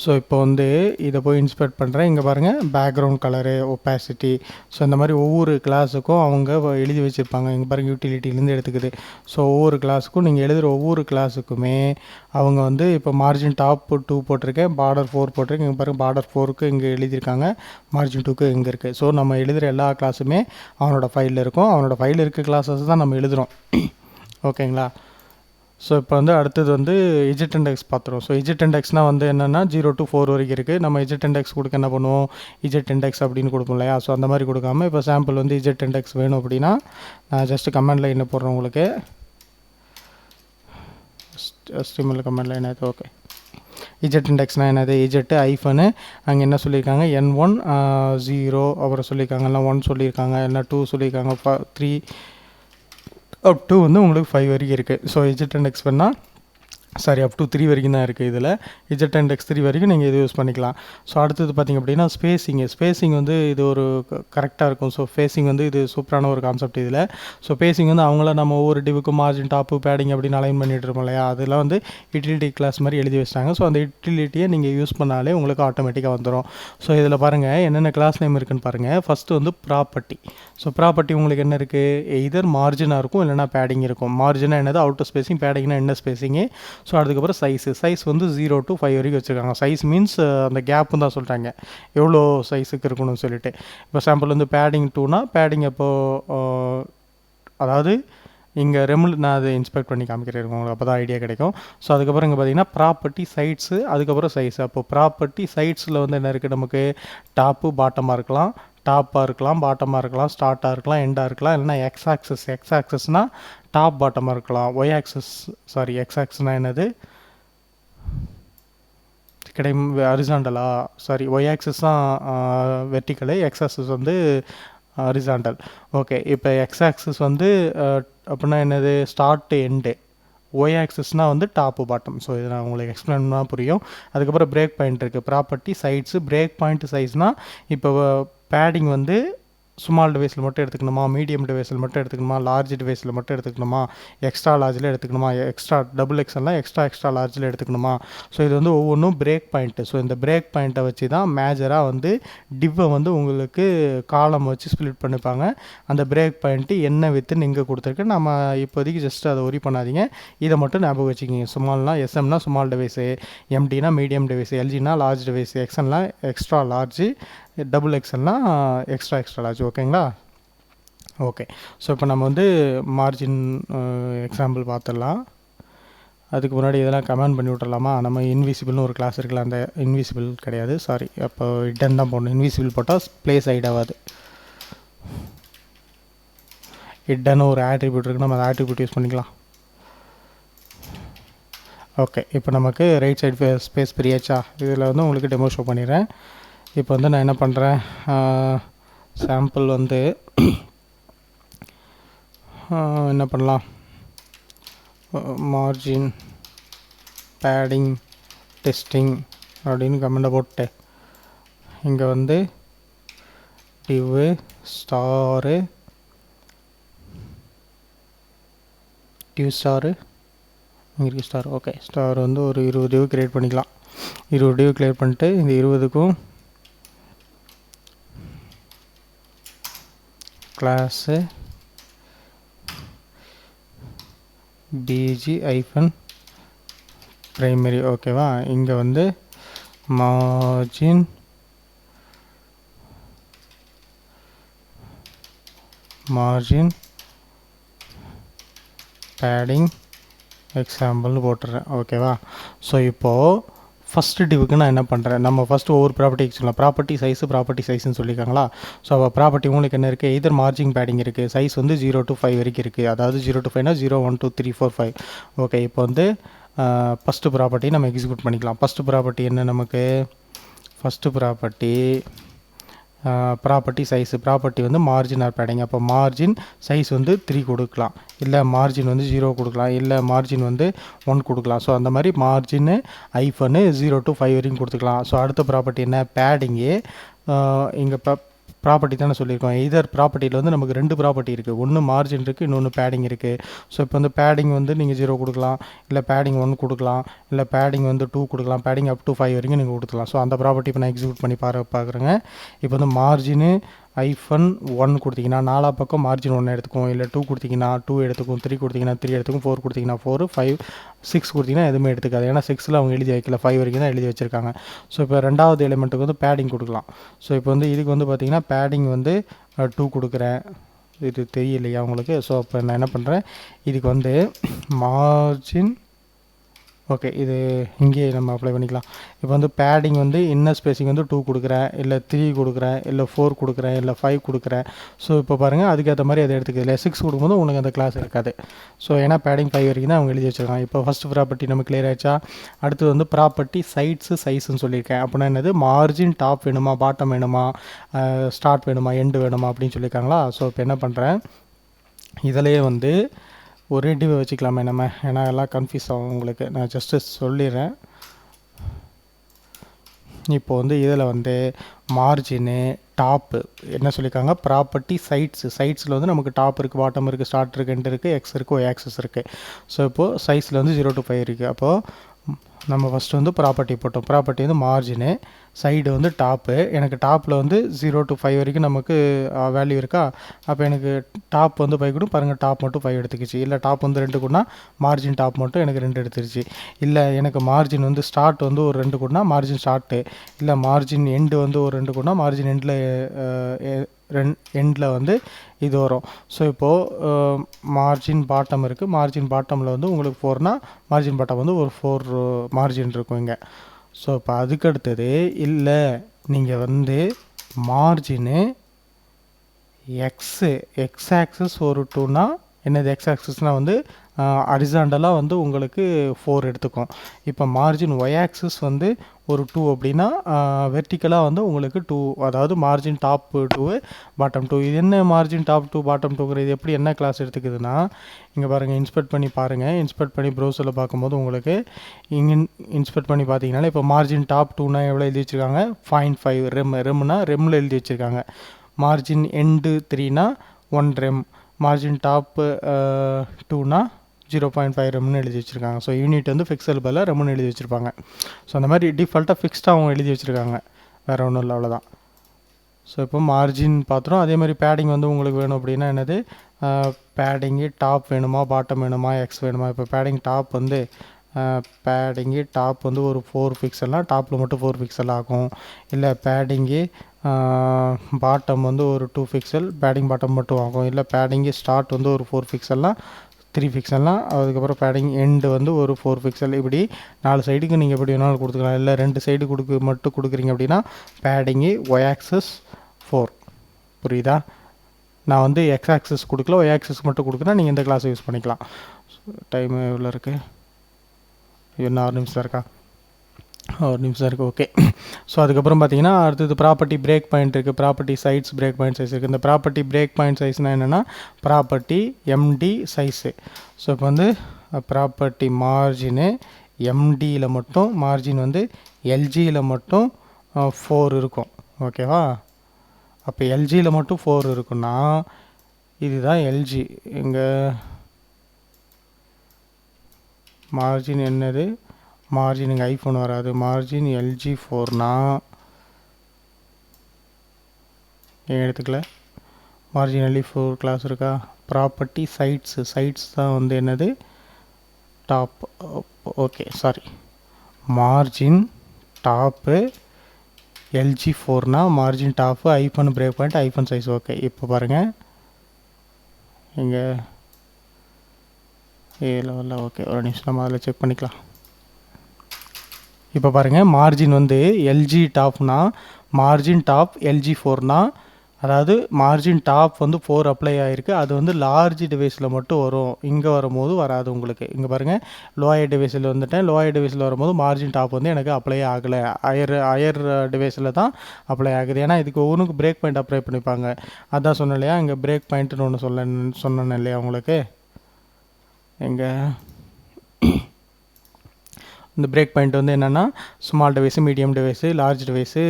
ஸோ இப்போ வந்து இதை போய் இன்ஸ்பெக்ட் பண்ணுறேன். இங்கே பாருங்கள் பேக்ரவுண்ட் கலரு, ஒப்பாசிட்டி. ஸோ இந்த மாதிரி ஒவ்வொரு கிளாஸுக்கும் அவங்க எழுதி வச்சுருப்பாங்க. இங்கே பாருங்கள் யூட்டிலிட்டிலேருந்து எடுத்துக்குது. ஸோ ஒவ்வொரு கிளாஸுக்கும் நீங்கள் எழுதுகிற ஒவ்வொரு கிளாஸுக்குமே அவங்க வந்து இப்போ மார்ஜின் டாப் 2 போட்டிருக்கேன், பார்டர் 4 போட்டிருக்கேன். இங்கே பாருங்கள் பார்டர் 4க்கு இங்கே எழுதியிருக்காங்க, மார்ஜின் 2க்கு இங்கே இருக்குது. ஸோ நம்ம எழுதுகிற எல்லா கிளாஸுமே அவனோட ஃபைலில் இருக்கும். அவனோட ஃபைலில் இருக்க கிளாஸஸ் தான் நம்ம எழுதுகிறோம். ஓகேங்களா. ஸோ இப்போ வந்து அடுத்தது வந்து இஜெட் இண்டெக்ஸ் பார்த்துருவோம். ஸோ இஜெட் இண்டெக்ஸ்னால் வந்து என்னென்னா 0 to 4 வரைக்கும் இருக்குது. நம்ம இஜெட் இண்டெக்ஸ் கொடுக்க என்ன பண்ணுவோம், இஜெட் இண்டெக்ஸ் அப்படின்னு கொடுப்போம் இல்லையா. ஸோ அந்த மாதிரி கொடுக்காம இப்போ சாம்பிள் வந்து இஜெட் இண்டெக்ஸ் வேணும் அப்படின்னா நான் ஜஸ்ட்டு கமெண்ட் லைன் போடுறேன் உங்களுக்கு. HTML கமெண்ட் லைன் ஆகுது. ஓகே, இஜெட் இண்டெக்ஸ்னால் என்னது, இஜெட்டு ஐஃபனு அங்கே என்ன சொல்லியிருக்காங்க N1 0 அப்புறம் சொல்லியிருக்காங்க, எல்லாம் 1 சொல்லியிருக்காங்க, எல்லாம் 2 சொல்லியிருக்காங்க, 3 அப் டு வந்து உங்களுக்கு 5 வரைக்கும் இருக்குது. ஸோ இஜெட் இண்டெக்ஸ் வேணால் சாரி அப் டு 3 வரைக்கும் தான் இருக்குது. இதில் இஜெட் இண்டெக்ஸ் 3 வரைக்கும் நீங்கள் இது யூஸ் பண்ணிக்கலாம். ஸோ அடுத்தது பார்த்திங்க அப்படின்னா ஸ்பேசிங் வந்து இது ஒரு கரெக்டாக இருக்கும். ஸோ ஃபேஸிங் வந்து இது சூப்பரான ஒரு கான்செப்ட் இதில். ஸோ பேசிங் வந்து அவங்கள நம்ம ஒவ்வொரு டிவுக்கும் மார்ஜின் டாப்பு பேடிங் அப்படின்னு அலைன் பண்ணிட்டு இருப்போம் இல்லையா, அதெல்லாம் வந்து யூட்டிலிட்டி கிளாஸ் மாதிரி எழுதி வச்சிட்டாங்க. ஸோ அந்த யூட்டிலிட்டியை நீங்கள் யூஸ் பண்ணாலே உங்களுக்கு ஆட்டோமேட்டிக்காக வந்துடும். ஸோ இதில் பாருங்கள் என்னென்ன கிளாஸ் நேம் இருக்குன்னு பாருங்கள். ஃபஸ்ட்டு வந்து ப்ராப்பர்ட்டி. ஸோ ப்ராப்பர்ட்டி உங்களுக்கு என்ன இருக்குது, எய்தர் மார்ஜினாக இருக்கும் இல்லைனா பேடிங் இருக்கும். மார்ஜினாக என்னது அவுட்டர் ஸ்பேசிங், பேடிங்னா என்ன ஸ்பேசிங்கு. ஸோ அதுக்கப்புறம் சைஸ் வந்து 0 to 5 வரைக்கும் வச்சுருக்காங்க. சைஸ் மீன்ஸ் அந்த கேப்புன்னு தான் சொல்கிறாங்க, எவ்வளோ சைஸுக்கு இருக்கணும்னு சொல்லிட்டு. இப்போ சாம்பிள் வந்து பேடிங் 2னா பேடிங் எப்போது, அதாவது இங்கே நான் அதை இன்ஸ்பெக்ட் பண்ணி காமிக்கிறேன் உங்களுக்கு, அப்போ தான் ஐடியா கிடைக்கும். ஸோ அதுக்கப்புறம் இங்கே பார்த்தீங்கன்னா ப்ராப்பர்ட்டி சைட்ஸு, அதுக்கப்புறம் சைஸ். அப்போது ப்ராப்பர்ட்டி சைட்ஸில் வந்து என்ன இருக்குது, நமக்கு டாப்பு பாட்டமாக இருக்கலாம், டாப்பாக இருக்கலாம், பாட்டமாக இருக்கலாம், ஸ்டார்ட்டாக இருக்கலாம், எண்டாக இருக்கலாம், இல்லைனா எக்ஸ் ஆக்சஸ்னால் டாப் பாட்டமாக இருக்கலாம், எக்ஸ் ஆக்சஸ்னால் என்னது ஹரிசாண்டலா, ஒய் ஆக்சஸ் தான் வெர்டிக்கலு, எக்ஸ் ஆக்சஸ் வந்து ஹரிசாண்டல். ஓகே, இப்போ எக்ஸ் ஆக்சஸ் வந்து அப்படின்னா என்னது, ஸ்டார்ட் எண்டு. ஒய் ஆக்சஸ்னால் வந்து டாப்பு பாட்டம். ஸோ இது நான் உங்களுக்கு எக்ஸ்பிளைன் பண்ணால் புரியும். அதுக்கப்புறம் பிரேக் பாயிண்ட் இருக்குது, ப்ராப்பர்ட்டி சைட்ஸு, பிரேக் பாயிண்ட் சைஸ்னால் இப்போ பேடிங் வந்து ஸ்மால் டிவைஸில் மட்டும் எடுத்துக்கணுமா, மீடியம் டிவைஸில் மட்டும் எடுத்துக்கணுமா, லார்ஜ் டிவைஸில் மட்டும் எடுத்துக்கணுமா, எக்ஸ்ட்ரா லார்ஜில் எடுத்துக்கணுமா, எக்ஸ்ட்ரா டபுள் எக்ஸ்எல்லாம் எக்ஸ்ட்ரா லார்ஜில் எடுத்துக்கணுமா. ஸோ இது வந்து ஒவ்வொன்றும் பிரேக் பாயிண்ட்டு. ஸோ இந்த பிரேக் பாயிண்ட்டை வச்சு தான் மேஜராக வந்து டிவ்வை வந்து உங்களுக்கு காலம் வச்சு ஸ்ப்ளிட் பண்ணிப்பாங்க. அந்த பிரேக் பாயிண்ட்டு என்ன வித்துன்னு இங்கே கொடுத்துருக்கு. நம்ம இப்போதைக்கு ஜஸ்ட் அதை ஒரி பண்ணாதீங்க, இதை மட்டும் ஞாபகம் வச்சுக்கிங்க. ஸ்மால்னா எஸ்எம்னா ஸ்மால் டிவைஸு, எம்டினா மீடியம் டிவைஸு, எல்ஜினா லார்ஜ் டிவைஸு, எக்ஸ்எல்னா எக்ஸ்ட்ரா லார்ஜு, டபுள் எக்ஸ்எல்னால் எக்ஸ்ட்ரா லார்ஜ். ஓகேங்களா. ஓகே, ஸோ இப்போ நம்ம வந்து மார்ஜின் எக்ஸாம்பிள் பார்த்துடலாம். அதுக்கு முன்னாடி இதெல்லாம் கமெண்ட் பண்ணி விட்டுறலாமா. நம்ம இன்விசிபிள்னு ஒரு கிளாஸ் இருக்குல்ல, அந்த இன்விசிபிள் கிடையாது, அப்போ ஹிடன் தான் போடணும். இன்விசிபிள் போட்டால் ப்ளேஸ் ஹைட் ஆகாது. ஹிடன் ஒரு ஆட்ரிபியூட் இருக்குது, நம்ம அந்த ஆட்ரிபியூட் யூஸ் பண்ணிக்கலாம். ஓகே, இப்போ நமக்கு ரைட் சைடு ஸ்பேஸ் பிரியாச்சா. இதில் வந்து உங்களுக்கு டெமோ ஷோ பண்ணிடுறேன். இப்போ வந்து நான் என்ன பண்ணுறேன், சாம்பிள் வந்து என்ன பண்ணலாம், மார்ஜின் பேடிங் டெஸ்டிங் அப்படின்னு கமெண்ட்டை போட்டு இங்கே வந்து டிவு ஸ்டாரு டிவ் ஸ்டாரு இங்கே இருக்குது ஸ்டார். ஓகே, ஸ்டார் வந்து ஒரு 20 டிவ் க்ரியேட் பண்ணிக்கலாம். 20 டிவ் க்ரியேட் பண்ணிட்டு இந்த 20க்கும் கிளாஸு பிஜி ஐஃபன் ப்ரைமரி. ஓகேவா, இங்கே வந்து மார்ஜின் பேடிங் எக்ஸாம்பிள்னு போட்டுறேன். ஓகேவா, ஸோ இப்போது ஃபஸ்ட்டு டிவுக்கு நான் என்ன பண்ணுறேன், நம்ம ஃபஸ்ட்டு ஒவ்வொரு ப்ராப்பர்ட்டி சொல்லலாம். ப்ராப்பர்ட்டி சைஸ்ன்னு சொல்லியிருக்காங்களா. ஸோ அப்போ ப்ராப்பர்ட்டி உங்களுக்கு என்ன இருக்குது, எதர் மார்ஜின் பேடிங் இருக்குது, சைஸ் வந்து 0 to 5 வரைக்கும் இருக்குது. அதாவது 0 to 5னா 0 1 2 3 4 5. ஓகே, இப்போ வந்து ஃபஸ்ட்டு ப்ராப்பர்ட்டி நம்ம எக்ஸிக்யூட் பண்ணிக்கலாம். ஃபஸ்ட்டு ப்ராப்பர்ட்டி என்ன, நமக்கு ஃபஸ்ட்டு ப்ராப்பர்ட்டி சைஸு, ப்ராப்பர்ட்டி வந்து மார்ஜின் ஆர் பேடிங். அப்போ மார்ஜின் சைஸ் வந்து 3 கொடுக்கலாம், இல்லை மார்ஜின் வந்து 0 கொடுக்கலாம், இல்லை மார்ஜின் வந்து 1 கொடுக்கலாம். ஸோ அந்த மாதிரி மார்ஜின் ஐஃபனு 0 to 5 வரைக்கும் கொடுத்துக்கலாம். ஸோ அடுத்த ப்ராப்பர்ட்டி என்ன, பேடிங்கு. இங்கே ப்ராப்பர்ட்டி தானே சொல்லியிருக்கோம். இதர் ப்ராப்பர்ட்டியில் வந்து நமக்கு 2 ப்ராப்பர்ட்டி இருக்குது, ஒன்று மார்ஜின் இருக்குது, இன்னொன்று பேடிங் இருக்குது. ஸோ இப்போ வந்து பேடிங் வந்து நீங்கள் 0 கொடுக்கலாம், இல்லை பேடிங் 1 கொடுக்கலாம், இல்லை பேடிங் வந்து 2 கொடுக்கலாம், பேடிங் அப் டு 5 வரைக்கும் நீங்கள் கொடுத்துக்கலாம். ஸோ அந்த ப்ராப்பர்ட்டி இப்போ நான் எக்ஸிக்யூட் பண்ணி பார்க்குறேங்க. இப்போ வந்து மார்ஜினு ஐஃபன் 1 கொடுத்தீங்கன்னா 4 பக்கம் மார்ஜின் 1 எடுத்துக்கும், இல்லை 2 கொடுத்தீங்கன்னா 2 எடுத்துக்கும், 3 கொடுத்தீங்கன்னா 3 எடுத்துக்கும், 4 கொடுத்தீங்கன்னா 4, 5 6 கொடுத்தீங்கன்னா எதுவுமே எடுத்துக்காது. ஏன்னா 6ல் அவங்க எழுதி வைக்கல, 5 வரைக்கும் தான் எழுதி வச்சுருக்காங்க. ஸோ இப்போ ரெண்டாவது எலிமெண்ட்டுக்கு வந்து பேடிங் கொடுக்கலாம். ஸோ இப்போ வந்து இதுக்கு வந்து பார்த்திங்கன்னா பேடிங் வந்து 2 கொடுக்குறேன். இது தெரியலையா உங்களுக்கு. ஸோ இப்போ நான் என்ன பண்ணுறேன், இதுக்கு வந்து மார்ஜின் ஓகே, இது இங்கேயே நம்ம அப்ளை பண்ணிக்கலாம். இப்போ வந்து பேடிங் வந்து இன்னர் ஸ்பேசிங் வந்து 2 கொடுக்குறேன், இல்லை 3 கொடுக்குறேன், இல்லை 4 கொடுக்குறேன், இல்லை 5 கொடுக்குறேன். ஸோ இப்போ பாருங்கள், அதுக்கேற்ற மாதிரி அதை எடுத்துக்குது. இல்லை 6 கொடுக்கும்போது உங்களுக்கு அந்த கிளாஸ் இருக்காது. ஸோ ஏன்னா பேடிங் 5 வரைக்கும் தான் அவங்க எழுதி வச்சுருக்காங்க. இப்போ ஃபஸ்ட்டு ப்ராப்பர்ட்டி நம்ம கிளியர் ஆயிடுச்சா. அடுத்து வந்து ப்ராப்பர்ட்டி சைஸ்ன்னு சொல்லியிருக்கேன். அப்படின்னா என்னது, மார்ஜின் டாப் வேணுமா, பாட்டம் வேணுமா, ஸ்டார்ட் வேணுமா, எண்டு வேணுமா அப்படின்னு சொல்லியிருக்காங்களா. ஸோ இப்போ என்ன பண்ணுறேன், இதிலேயே வந்து ஒரே டிவை வச்சுக்கலாமே நம்ம, ஏன்னா எல்லாம் கன்ஃபியூஸ் ஆகும் உங்களுக்கு. நான் ஜஸ்ட்டு சொல்லிடுறேன். இப்போ வந்து இதில் வந்து மார்ஜினு டாப்பு என்ன சொல்லியிருக்காங்க, ப்ராப்பர்ட்டி சைட்ஸில் வந்து நமக்கு டாப் இருக்குது, பாட்டம் இருக்குது, ஸ்டார்ட் இருக்குது, எண்ட் இருக்குது, எக்ஸ் இருக்குது, ஒய் ஆக்சஸ் இருக்குது. ஸோ இப்போது சைஸில் வந்து 0 to 5 இருக்குது. அப்போது நம்ம ஃபஸ்ட்டு வந்து ப்ராப்பர்ட்டி போட்டோம். ப்ராப்பர்ட்டி வந்து மார்ஜினு, சைடு வந்து டாப்பு. எனக்கு டாப்பில் வந்து 0 to 5 வரைக்கும் நமக்கு வேல்யூ இருக்கா. அப்போ எனக்கு டாப் வந்து 5 கூட பாருங்கள், டாப் மட்டும் 5 எடுத்துக்கிச்சு. இல்லை டாப் வந்து 2 கூடனா மார்ஜின் டாப் மட்டும் எனக்கு 2 எடுத்துருச்சு. இல்லை எனக்கு மார்ஜின் வந்து ஸ்டார்ட் வந்து ஒரு 2 கூடனா மார்ஜின் ஸ்டார்ட்டு, இல்லை மார்ஜின் எண்டு வந்து ஒரு 2 கூடனா மார்ஜின் எண்டில் வந்து இது வரும். ஸோ இப்போது மார்ஜின் பாட்டம் இருக்குது, மார்ஜின் பாட்டமில் வந்து உங்களுக்கு 4னா மார்ஜின் பாட்டம் வந்து ஒரு 4 மார்ஜின் இருக்கும் இங்கே. ஸோ இப்போ அதுக்கடுத்தது, இல்லை நீங்கள் வந்து மார்ஜினு எக்ஸ் ஆக்சஸ் ஒரு 2னா என்னது, எக்ஸ் ஆக்சஸ்னால் வந்து ஹரிசாண்டலாக வந்து உங்களுக்கு 4 எடுத்துக்கும். இப்போ மார்ஜின் ஒய் ஆக்சஸ் வந்து ஒரு 2 அப்படின்னா வெர்டிக்கலாக வந்து உங்களுக்கு 2, அதாவது மார்ஜின் டாப் 2 பாட்டம் 2. இது என்ன மார்ஜின் டாப் 2 பாட்டம் 2ங்கிறது எப்படி என்ன கிளாஸ் எடுத்துக்குதுன்னா, இங்கே பாருங்கள், இன்ஸ்பெக்ட் பண்ணி பாருங்கள். இன்ஸ்பெக்ட் பண்ணி ப்ரௌசரில் பார்க்கும்போது உங்களுக்கு இங்கே இன்ஸ்பெக்ட் பண்ணி பார்த்தீங்கன்னாலே இப்போ மார்ஜின் டாப் 2னா எவ்வளோ எழுதி வச்சுருக்காங்க, 0.5 ரெம்னா ரெம்மில் எழுதி வச்சுருக்காங்க. மார்ஜின் எண்டு 3னா 1 ரெம், மார்ஜின் டாப் 2னா 0.5 ரெம்னு எழுதி வச்சுருக்காங்க. ஸோ யூனிட் வந்து ஃபிக்ஸல் பதில் ரெம்னு எழுதி வச்சுருப்பாங்க. ஸோ அந்த மாதிரி டிஃபால்ட்டாக ஃபிக்ஸ்டாக அவங்க எழுதி வச்சுருக்காங்க, வேறு ஒன்றும் இல்லை, அவ்வளோதான். ஸோ இப்போ மார்ஜின் பார்த்துரும். அதே மாதிரி பேடிங் வந்து உங்களுக்கு வேணும் அப்படின்னா என்னது, பேடிங்கு டாப் வேணுமா, பாட்டம் வேணுமா, எக்ஸ் வேணுமா. இப்போ பேடிங் டாப் வந்து பேடிங்கு டாப் வந்து ஒரு 4 பிக்சல்னால் டாப்பில் மட்டும் 4 பிக்சல் ஆகும். இல்லை பேடிங்கு பாட்டம் வந்து ஒரு 2 பிக்சல், பேடிங் பாட்டம் மட்டும் ஆகும். இல்லை பேடிங்கு ஸ்டார்ட் வந்து ஒரு 4 பிக்சல்னால் 3 பிக்சல்னால், அதுக்கப்புறம் பேடிங் எண்டு வந்து ஒரு 4 பிக்சல். இப்படி 4 சைடுக்கு நீங்கள் எப்படி வேணாலும் கொடுத்துக்கலாம். இல்லை 2 சைடு மட்டும் கொடுக்குறீங்க அப்படின்னா பேடிங்கு ஒய் ஆக்சஸ் 4. புரியுதா. நான் வந்து எக்ஸ் ஆக்சஸ் கொடுக்கல, ஒய் ஆக்சஸ் மட்டும் கொடுக்குறேன். நீங்கள் இந்த கிளாஸை யூஸ் பண்ணிக்கலாம். டைம் எவ்வளோ இருக்குது, இன்னும் 6 நிமிஷம் இருக்கா. ஒரு நிமிஷம் இருக்குது. ஓகே. ஸோ அதுக்கப்புறம் பார்த்தீங்கன்னா அடுத்தது ப்ராப்பர்ட்டி பிரேக் பாயிண்ட் இருக்குது, property sides break point size இருக்குது. இந்த ப்ராப்பர்ட்டி பிரேக் பாயிண்ட் சைஸ்னால் என்னென்னா ப்ராப்பர்ட்டி எம்டி சைஸு. ஸோ இப்போ வந்து ப்ராப்பர்ட்டி மார்ஜினு எம்டியில் மட்டும் மார்ஜின் வந்து எல்ஜியில் மட்டும் 4 இருக்கும். ஓகேவா? அப்போ எல்ஜியில் மட்டும் 4 இருக்குன்னா இதுதான் எல்ஜி. இங்கே மார்ஜின் என்னது, மார்ஜின் இங்கே ஐஃபோன் வராது, மார்ஜின் எல்ஜி 4னா ஏன் எடுத்துக்கல, மார்ஜின் எல்ஜி 4 கிளாஸ் இருக்கா. ப்ராப்பர்ட்டி சைட்ஸ் தான் வந்து என்னது top. Okay sorry, margin top LG 4னா margin top hyphen break point hyphen size. Okay. இப்போ பாருங்கள் இங்கே லெவலில். ஓகே, ஒரு நிமிஷம் நம்ம அதில் செக் பண்ணிக்கலாம். இப்போ பாருங்கள் மார்ஜின் வந்து எல்ஜி டாப்னா மார்ஜின் டாப் எல்ஜி 4னா அதாவது மார்ஜின் டாப் வந்து 4 அப்ளை ஆகிருக்கு. அது வந்து லார்ஜ் டிவைஸில் மட்டும் வரும், இங்கே வரும்போது வராது உங்களுக்கு. இங்கே பாருங்கள் லோயர் டிவைஸில் வந்துட்டேன், லோயர் டிவைஸில் வரும்போது மார்ஜின் டாப் வந்து எனக்கு அப்ளை ஆகலை. ஹையர் டிவைஸில் தான் அப்ளை ஆகுது. ஏன்னா இதுக்கு ஒவ்வொன்றுக்கு பிரேக் பாயிண்ட் அப்ளை பண்ணிப்பாங்க. அதான் சொன்னேன் இல்லையா, இங்கே பிரேக் பாயிண்ட்டுன்னு ஒன்று சொன்னேன் இல்லையா உங்களுக்கு. எங்கே இந்த பிரேக் பாயிண்ட் வந்து என்னென்னா small device, medium device, large device,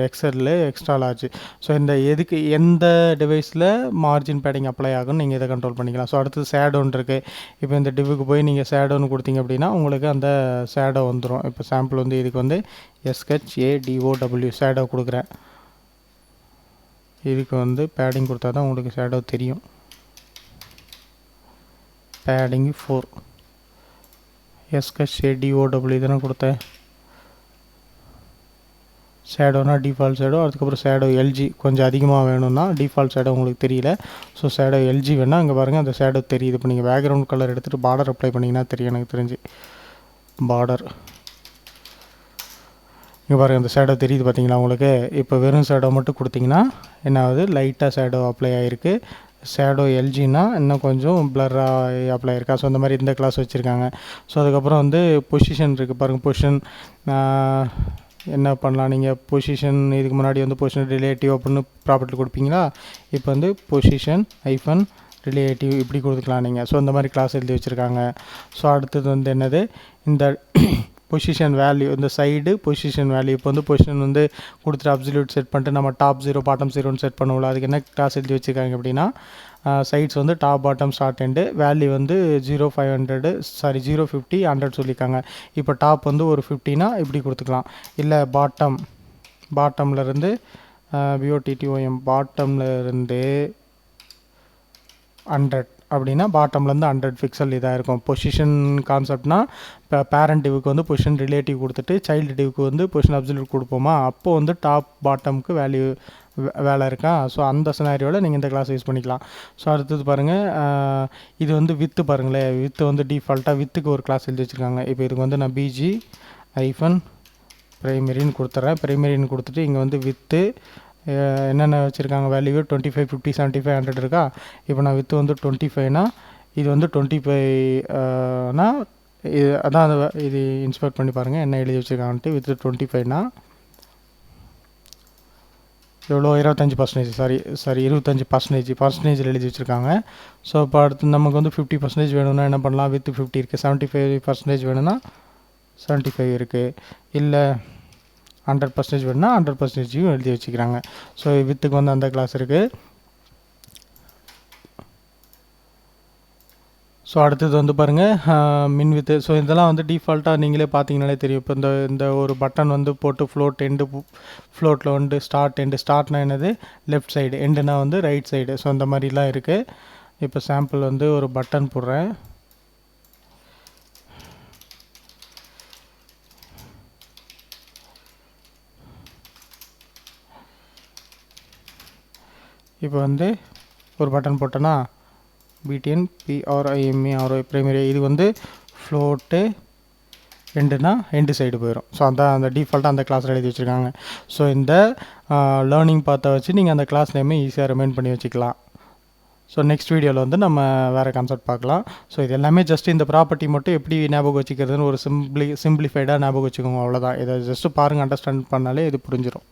XL, extra large. So இந்த எதுக்கு எந்த டிவைஸில் மார்ஜின் பேடிங் அப்ளை ஆகும்னு நீங்கள் இதை கண்ட்ரோல் பண்ணிக்கலாம். ஸோ அடுத்தது ஷேடோன்னு இருக்குது. இப்போ இந்த டிவுக்கு போய் நீங்கள் ஷேடோன்னு கொடுத்தீங்க அப்படின்னா உங்களுக்கு அந்த ஷேடோ வந்துடும். இப்போ சாம்பிள் வந்து இதுக்கு வந்து SHADOW ஷேடோ கொடுக்குறேன். இதுக்கு வந்து பேடிங் கொடுத்தா தான் உங்களுக்கு ஷேடோ தெரியும். பேடிங் 4 SHADOW தானே கொடுத்தேன். ஷேடோனா டிஃபால்ட் ஷேடோ. அதுக்கப்புறம் ஷேடோ எல்ஜி கொஞ்சம் அதிகமாக வேணும்னா டிஃபால்ட் ஷேடோ உங்களுக்கு தெரியல. ஸோ ஷேடோ எல்ஜி வேணால் அங்கே பாருங்கள் அந்த ஷேடோ தெரியுது. இப்போ நீங்கள் பேக்ரவுண்ட் கலர் எடுத்துகிட்டு பார்டர் அப்ளை பண்ணிங்கன்னா தெரியும் எனக்கு தெரிஞ்சு. பார்டர் இங்கே பாருங்கள் அந்த ஷேடோ தெரியுது பார்த்தீங்களா உங்களுக்கு. இப்போ வெறும் ஷேடோ மட்டும் கொடுத்தீங்கன்னா என்ன ஆகுது, லைட்டாக ஷேடோ அப்ளை ஆகிருக்கு. ஷேடோ எல்ஜினா இன்னும் கொஞ்சம் பிளராக அப்ளை இருக்கா. ஸோ இந்த மாதிரி இந்த கிளாஸ் வச்சுருக்காங்க. ஸோ அதுக்கப்புறம் வந்து பொசிஷன் இருக்குது பாருங்கள். பொசிஷன் என்ன பண்ணலாம் நீங்கள், பொசிஷன் இதுக்கு முன்னாடி வந்து பொசிஷன் ரிலேட்டிவ் அப்படின்னு ப்ராப்பர்ட்டி கொடுப்பீங்களா. இப்போ வந்து பொசிஷன் ஐஃபன் ரிலேட்டிவ் இப்படி கொடுத்துக்கலாம் நீங்கள். ஸோ இந்த மாதிரி கிளாஸ் எழுதி வச்சுருக்காங்க. ஸோ அடுத்தது வந்து என்னது, இந்த பொசிஷன் வேல்யூ, இந்த சைடு பொசிஷன் வேல்யூ. இப்போ வந்து பொசிஷன் வந்து கொடுத்துட்டு அப்சல்யூட் செட் பண்ணிட்டு நம்ம டாப் 0 பாட்டம் 0ன்னு செட் பண்ணுவோம்ல, அதுக்கு என்ன கிளாஸ் எழுதி வச்சுருக்காங்க அப்படின்னா சைட்ஸ் வந்து top bottom start end, value வந்து 050 100 சொல்லியிருக்காங்க. இப்போ டாப் வந்து ஒரு 50னா இப்படி கொடுத்துக்கலாம். இல்லை பாட்டம்லேருந்து BOTTOM பாட்டம்லேருந்து 100 அப்படின்னா பாட்டம்லேருந்து 100 பிக்சல் இதாக இருக்கும். பொசிஷன் கான்செப்ட்னா இப்போ பேரண்ட் டிவுக்கு வந்து பொசிஷன் ரிலேட்டிவ் கொடுத்துட்டு சைல்டு டிவுக்கு வந்து பொசிஷன் அப்சல்யூட் கொடுப்போமா, அப்போது வந்து டாப் பாட்டமுக்கு வேலை இருக்கா. ஸோ அந்த சினாரியோவில் நீங்கள் இந்த கிளாஸ் யூஸ் பண்ணிக்கலாம். ஸோ அடுத்தது பாருங்கள், இது வந்து வித்து பாருங்களேன். வித்து வந்து டிஃபால்ட்டாக வித்துக்கு ஒரு கிளாஸ் எழுதி வச்சுருக்காங்க. இப்போ இதுக்கு வந்து நான் BG ஐஃபன் ப்ரைமரின்னு கொடுத்துட்றேன். ப்ரைமரின்னு கொடுத்துட்டு இங்கே வந்து வித்து என்னென்ன வச்சுருக்காங்க வேல்யூ 25 50 75 100 இருக்கா. இப்போ நான் வித்து வந்து 25னா இது வந்து 25னா இது அதான் இது இன்ஸ்பெக்ட் பண்ணி பாருங்கள் என்ன எழுதி வச்சுருக்காங்கன்ட்டு. வித்து 25னா எவ்வளோ 25%, சாரி 25% எழுதி வச்சுருக்காங்க. ஸோ இப்போ அடுத்து நமக்கு வந்து 50% வேணும்னா என்ன பண்ணலாம், வித் 50 இருக்குது. 75% வேணும்னா 75 இருக்குது. இல்லை 100% வேணும்னா 100% எழுதி வச்சுக்கிறாங்க. ஸோ வித்துக்கு வந்து அந்த கிளாஸ் இருக்குது. ஸோ அடுத்தது வந்து பாருங்கள் மின் வித்து. ஸோ இதெல்லாம் வந்து டிஃபால்ட்டாக நீங்களே பார்த்தீங்கனாலே தெரியும். இப்போ இந்த ஒரு பட்டன் வந்து போட்டு ஃப்ளோட்டில் வந்து ஸ்டார்ட்னா என்னது லெஃப்ட் சைடு, எண்டுனா வந்து ரைட் சைடு. ஸோ இந்த மாதிரிலாம் இருக்குது. இப்போ சாம்பிள் வந்து ஒரு பட்டன் போடுறேன். இப்போ வந்து ஒரு பட்டன் போட்டோன்னா BTN PRIME ப்ரைமரி. இது வந்து ஃப்ளோட்டு எண்டுனா எண்டு சைடு போயிடும். ஸோ அந்த டிஃபால்ட்டாக அந்த கிளாஸில் எழுதி வச்சுருக்காங்க. ஸோ இந்த லேர்னிங் பார்த்த வச்சு நீங்கள் அந்த கிளாஸ் நேமே ஈஸியாக ரிமைண்ட் பண்ணி வச்சுக்கலாம். ஸோ நெக்ஸ்ட் வீடியோவில் வந்து நம்ம வேறு கான்செப்ட் பார்க்கலாம். ஸோ இது எல்லாமே ஜஸ்ட் இந்த ப்ராப்பர்ட்டி மட்டும் எப்படி ஞாபகம் வச்சுக்கிறதுன்னு ஒரு சிம்பிளிஃபைடாக ஞாபகம் வச்சுக்கோங்க, அவ்வளோதான். இதை ஜஸ்ட்டு பாருங்கள், அண்டர்ஸ்டாண்ட் பண்ணாலே இது புரிஞ்சிடும்.